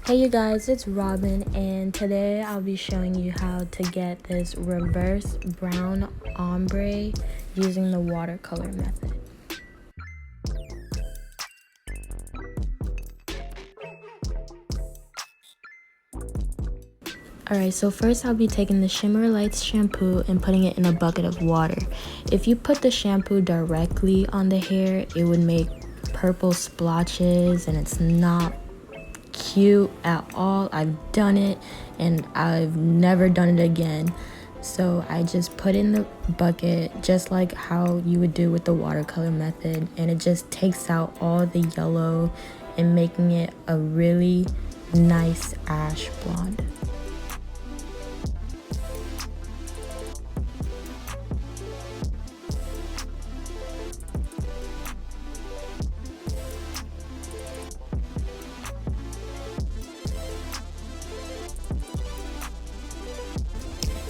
Hey you guys, it's Robin, and today I'll be showing you how to get this reverse brown ombre using the watercolor method. Alright, so first I'll be taking the Shimmer Lights shampoo and putting it in a bucket of water. If you put the shampoo directly on the hair, it would make purple splotches and it's not cute at all. I've done it and I've never done it again. So I just put in the bucket just like how you would do with the watercolor method, and it just takes out all the yellow and making it a really nice ash blonde.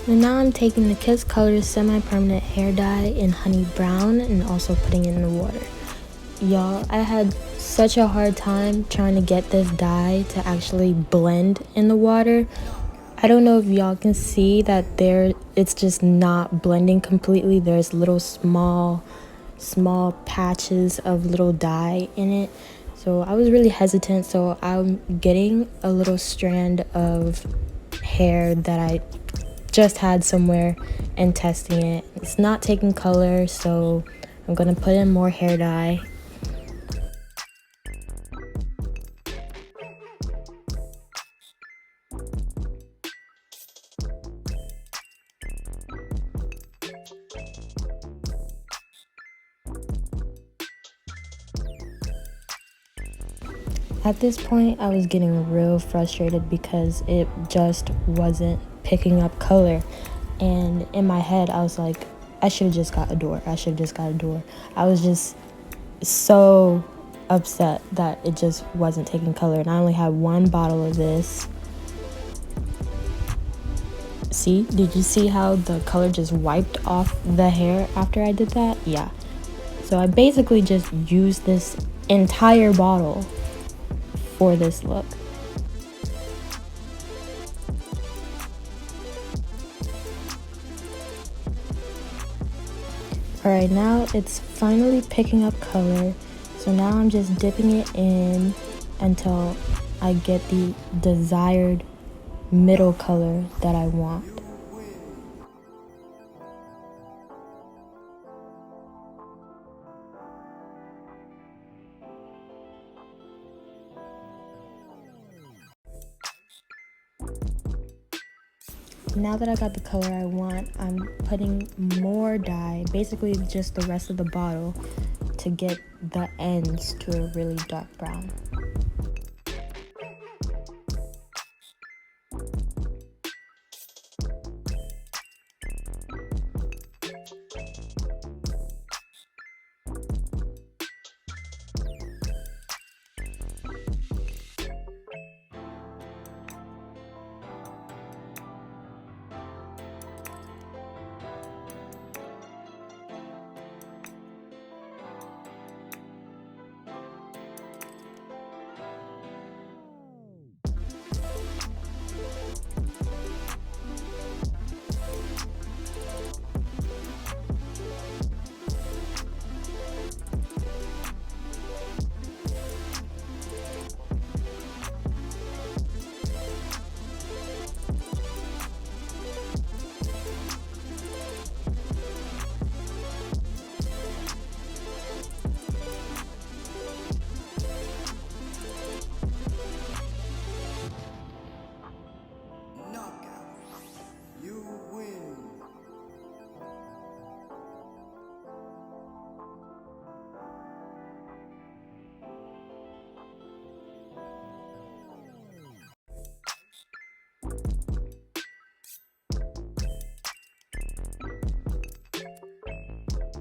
And now I'm taking the Kiss Colors semi-permanent hair dye in honey brown and also putting it in the water. Y'all, I had such a hard time trying to get this dye to actually blend in the water. I don't know if y'all can see that it's just not blending completely. There's little small patches of little dye in it. So I was really hesitant, so I'm getting a little strand of hair that I just had somewhere and testing it. It's not taking color, so I'm gonna put in more hair dye. At this point, I was getting real frustrated because it just wasn't picking up color. And in my head, I was like, I should have just got a door. I was just so upset that it just wasn't taking color. And I only had one bottle of this. See, did you see how the color just wiped off the hair after I did that? Yeah. So I basically just used this entire bottle for this look. Alright, now it's finally picking up color, so now I'm just dipping it in until I get the desired middle color that I want. Now that I got the color I want, I'm putting more dye, basically just the rest of the bottle, to get the ends to a really dark brown.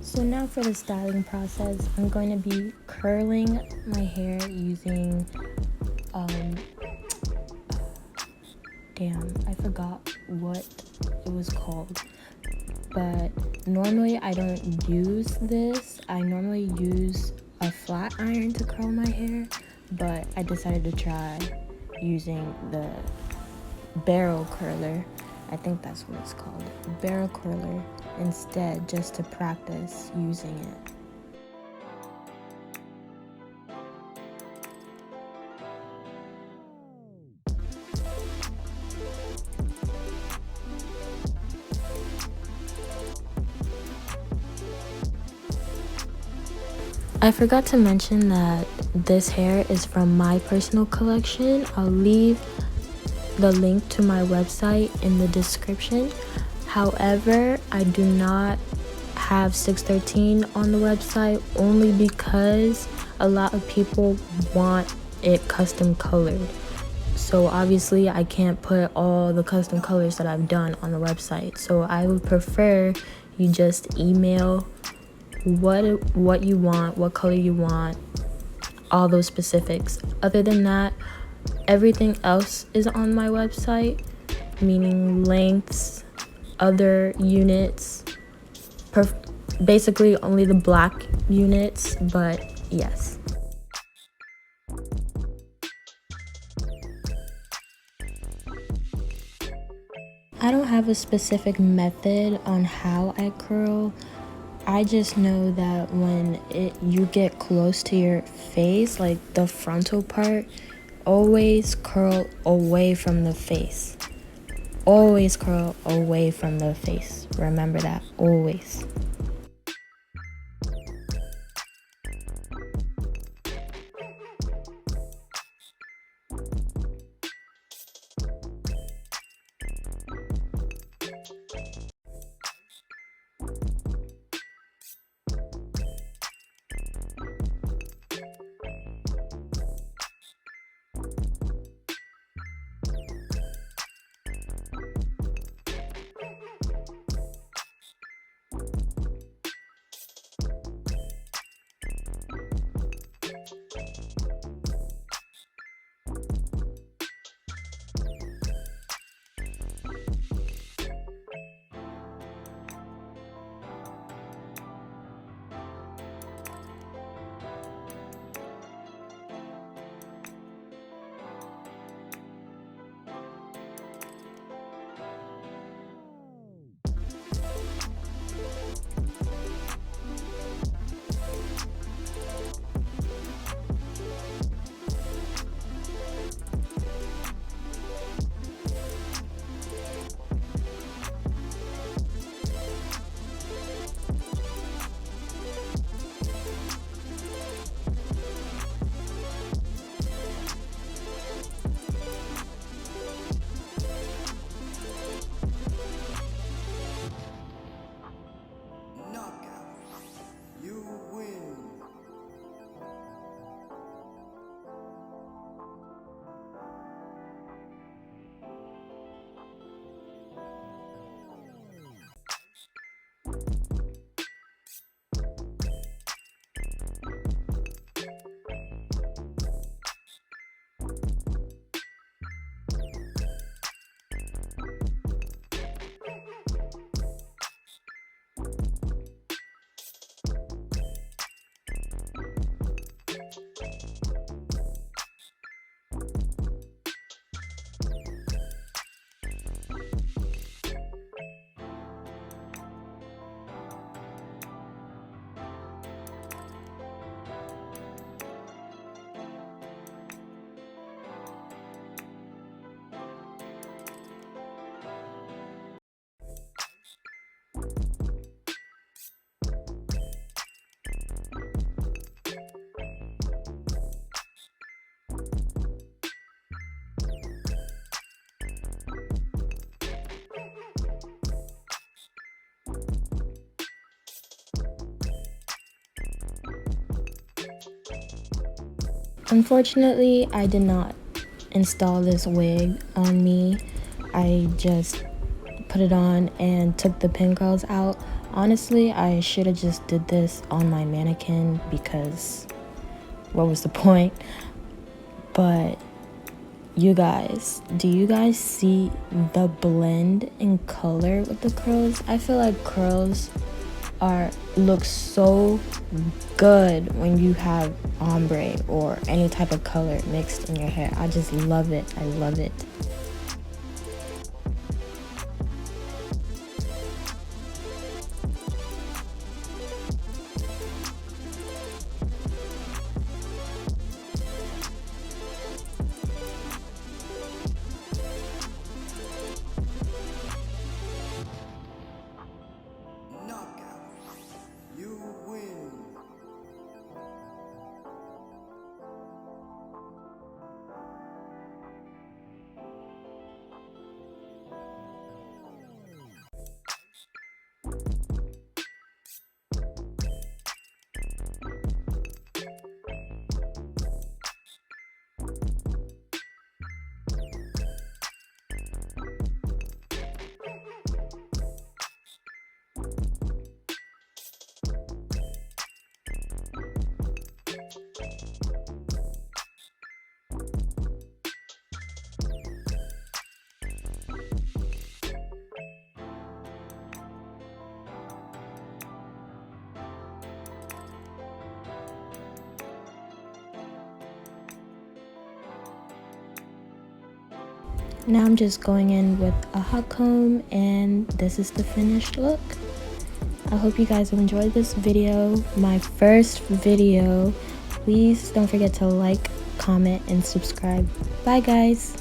So now for the styling process, I'm going to be curling my hair using, damn, I forgot what it was called. But normally I don't use this. I normally use a flat iron to curl my hair, but I decided to try using the barrel curler. I think that's what it's called, barrel curler, instead, just to practice using it. I forgot to mention that this hair is from my personal collection. I'll leave the link to my website in the description. However, I do not have 613 on the website only because a lot of people want it custom colored. So obviously I can't put all the custom colors that I've done on the website. So I would prefer you just email what you want, what color you want, all those specifics. Other than that, everything else is on my website, meaning lengths, other units, basically only the black units, but yes. I don't have a specific method on how I curl. I just know that when you get close to your face, like the frontal part, always curl away from the face. Always curl away from the face. Remember that, always. Unfortunately, I did not install this wig on me. I just put it on and took the pin curls out. Honestly, I should have just did this on my mannequin because what was the point? But you guys, do you guys see the blend in color with the curls? I feel like curls look so good when you have ombre or any type of color mixed in your hair. I just love it. I love it. Now I'm just going in with a hot comb, and this is the finished look. I hope you guys enjoyed this video, my first video. Please don't forget to like, comment, and subscribe. Bye guys.